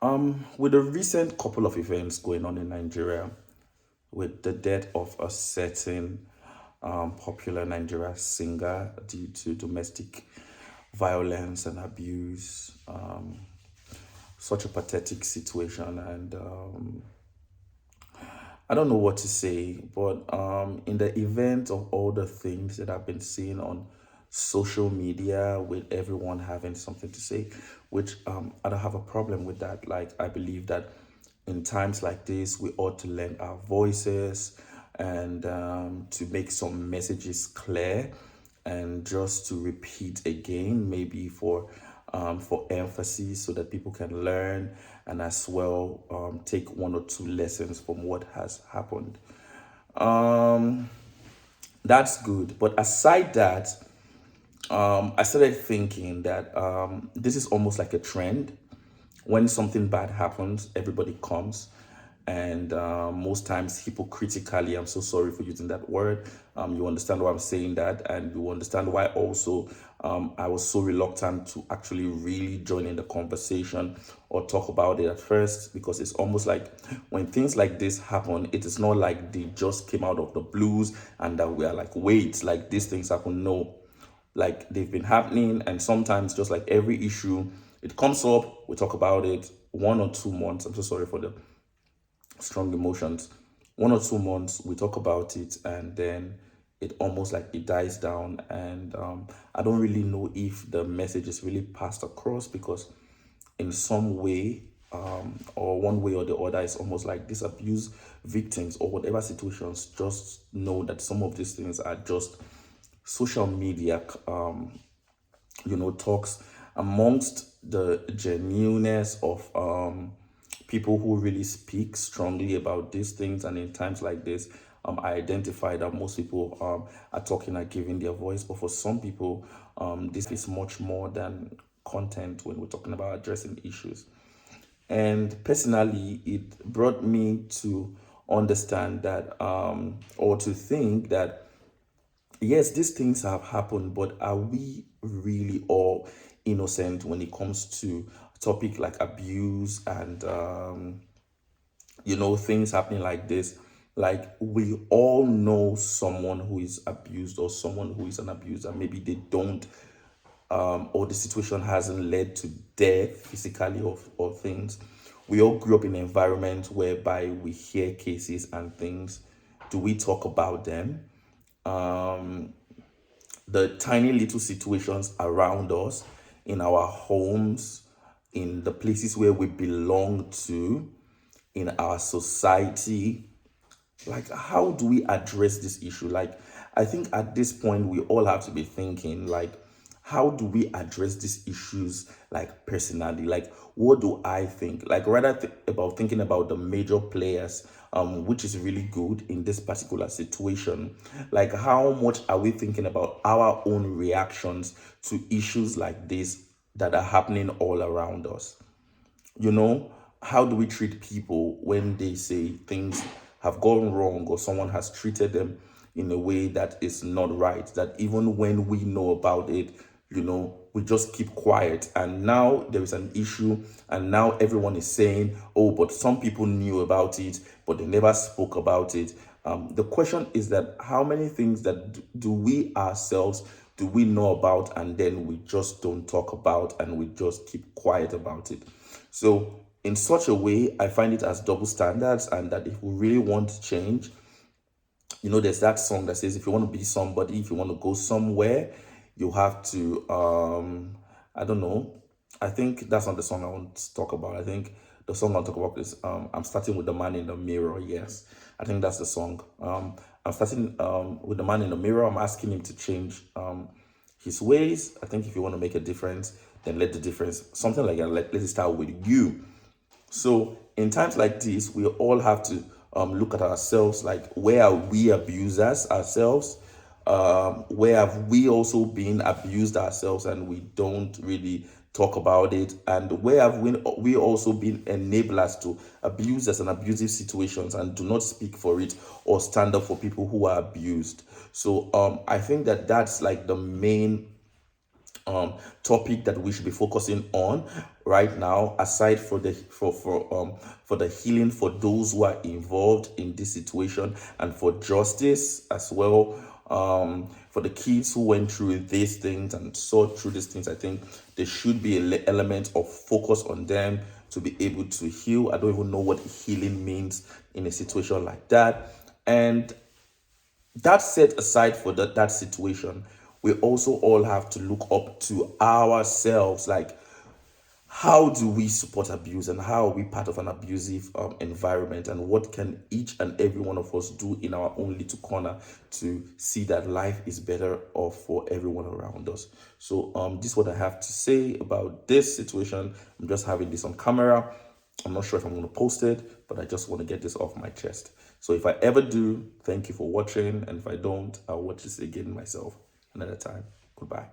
With the recent couple of events going on in Nigeria, with the death of a certain popular Nigeria singer due to domestic violence and abuse, such a pathetic situation, and I don't know what to say, but in the event of all the things that I've been seeing on social media with everyone having something to say, which I don't have a problem with that. Like, I believe that in times like this, we ought to lend our voices and to make some messages clear and just to repeat again, maybe for emphasis so that people can learn and as well take one or two lessons from what has happened. Um, that's good. But aside that, I started thinking that this is almost like a trend. When something bad happens, everybody comes, and most times hypocritically, I'm so sorry for using that word. You understand why I'm saying that, and you understand why also I was so reluctant to actually really join in the conversation or talk about it at first, because it's almost like when things like this happen, it is not like they just came out of the blues and that we are like, wait, like these things happen. No, like they've been happening, and sometimes just like every issue, it comes up, we talk about it 1 or 2 months. I'm so sorry for the strong emotions. 1 or 2 months we talk about it, and then it almost like it dies down, and I don't really know if the message is really passed across, because in some way or one way or the other, it's almost like these abuse victims or whatever situations just know that some of these things are just social media talks amongst the genuineness of people who really speak strongly about these things. And in times like this, I identify that most people are talking and giving their voice, but for some people, this is much more than content when we're talking about addressing issues. And personally, it brought me to understand that, or to think that yes, these things have happened, but are we really all innocent when it comes to a topic like abuse and things happening like this? Like, we all know someone who is abused or someone who is an abuser. Maybe they don't, or the situation hasn't led to death physically or things. We all grew up in an environment whereby we hear cases and things. Do we talk about them? The tiny little situations around us, in our homes, in the places where we belong to, in our society. Like, how do we address this issue? Like, I think at this point we all have to be thinking, like, how do we address these issues, like, personally? Like, what do I think? Like, rather about thinking about the major players, which is really good in this particular situation. Like, how much are we thinking about our own reactions to issues like this that are happening all around us? you know how do we treat people when they say things have gone wrong, or someone has treated them in a way that is not right, that even when we know about it, we just keep quiet, and now there is an issue, and now everyone is saying, oh, but some people knew about it but they never spoke about it. The question is that how many things that do we ourselves do we know about, and then we just don't talk about, and we just keep quiet about it. So, in such a way, I find it as double standards, and that if we really want change, there's that song that says, if you want to be somebody, if you want to go somewhere, you have to, I don't know. I think that's not the song I want to talk about. I think the song I'll talk about is, I'm starting with the man in the mirror. Yes, I think that's the song. I'm starting with the man in the mirror. I'm asking him to change his ways. I think if you want to make a difference, then let the difference, something like that. Let it start with you. So in times like this, we all have to look at ourselves, like, where are we abusers ourselves? Where have we also been abused ourselves and we don't really talk about it? And where have we also been enablers to abusers and abusive situations and do not speak for it or stand up for people who are abused? So I think that that's like the main topic that we should be focusing on right now, aside for the healing for those who are involved in this situation, and for justice as well. For the kids who went through these things and saw through these things, I think there should be an element of focus on them to be able to heal. I don't even know what healing means in a situation like that. And that set aside for that situation, we also all have to look up to ourselves. Like, how do we support abuse, and how are we part of an abusive environment, and what can each and every one of us do in our own little corner to see that life is better off for everyone around us. So this is what I have to say about this situation. I'm just having this on camera. I'm not sure if I'm going to post it, but I just want to get this off my chest. So if I ever do, thank you for watching, and if I don't, I'll watch this again myself another time. Goodbye.